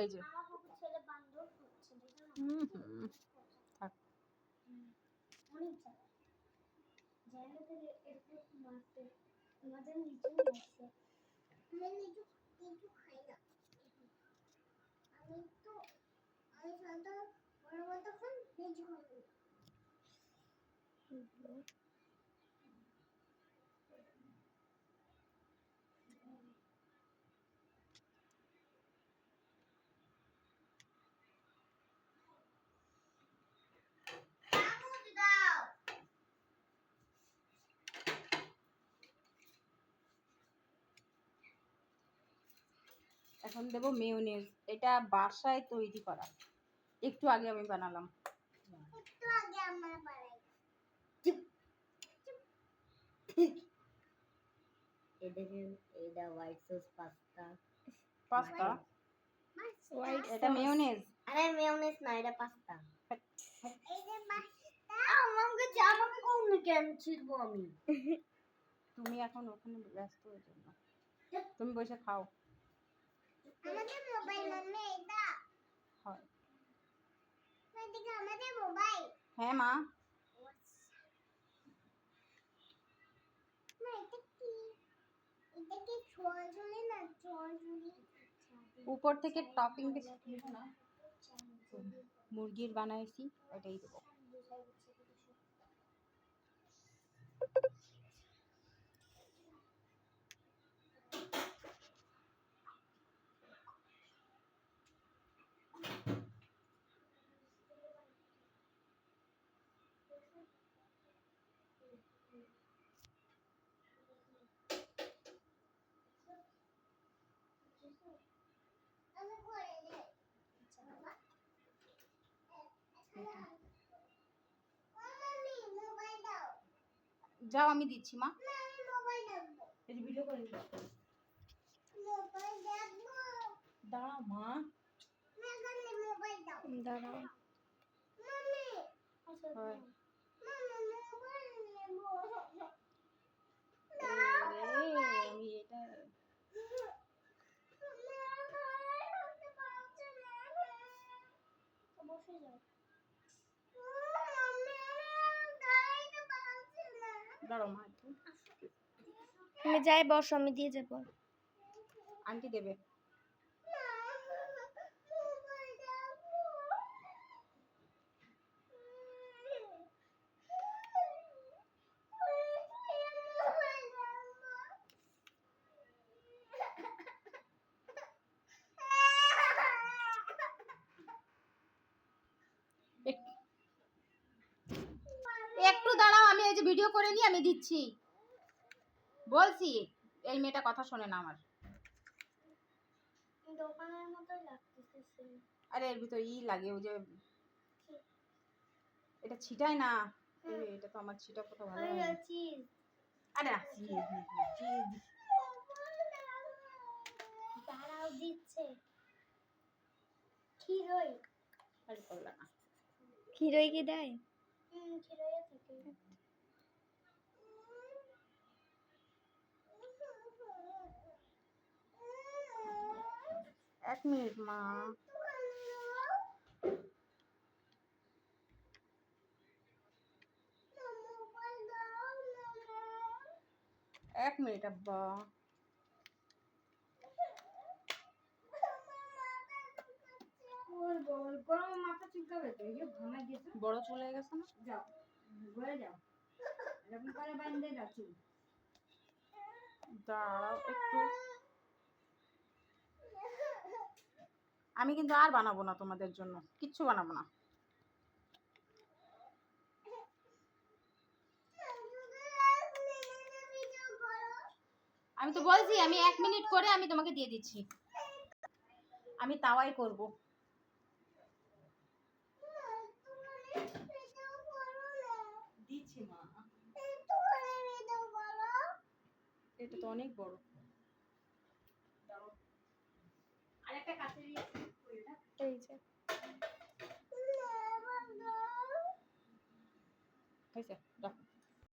এই যে ছেলে বান্দর হচ্ছে থাক অনেক জায়গাতে এরকম মারতে আমাদের নিচে আসছে আমি নিচু খাই না আমি সাদা বড় তখন নিচু খাবো এখন দেব মেয়োনেজ। এটা বাসায় তৈরি করা, একটু আগে আমি বানালাম। একটু আগে আমরা বানাই। দেখেন এটা white sauce pasta. Pasta white এটা মেয়োনেজ। আরে মেয়োনেজ না, এটা পাস্তা। এই যে পাস্তা আমাকে কোন কেন ছিড়বো আমি? তুমি এখন ওখানে ব্যস্ত হয়ে যাও না, তুমি বসে খাও। আমাদের মোবাইল মানে এটা হয় এদিকে আমাদের মোবাইল। হ্যাঁ মা না এটা কি ছোঁয়াঝুলি না ছোঁয়াঝুলি উপর থেকে টপিং দেব না, মুরগির বানাইছি ওটাই দেবো। যাও আমি দিচ্ছি মা। এই যে ভিডিও করে দাও। দাঁড়াও মা, দাঁড়াও। আমি এটা বসে যাও। দাঁড়াও মা, তুমি যাই বসো, আমি দিয়ে যাবো। আন্টি দেবে। একটু দাঁড়াও, আমি এই যে ভিডিও করে নিয়ে আমি দিচ্ছি বলছি। এই মেয়েটা কথা শোনে না আমার। দোকানের মতো লাগতেছে। আরে এর ভিতর লাগে ওই যে এটা ছিটায় না, এটা তো আমার ছিটা কত ভালো হয়। আরে চিজ, আরে চিজ চিজ দাঁড়াও দিচ্ছে। ক্ষীরই আরে করলা না, ক্ষীরই কি দেয়? ক্ষীরই থাকে। 1 মিনিট মা। এক মিনিট আব্বা। বড় চলে গেছে না, যাও ঘরে যাও, এরকম করে বাঁধতে যাচ্ছি। দাঁড়াও একটু, আমি কিন্তু আর বানাবো না তোমাদের জন্য, কিচ্ছু বানাবো না। আমি তো বলছি আমি 1 মিনিট করে আমি তোমাকে দিয়ে দিচ্ছি। আমি তাওয়াই করব। দিচ্ছি মা। এটা তো অনেক বড়। আরেকটা কাছে দিয়ে এই যে হয়েছে, রাখো।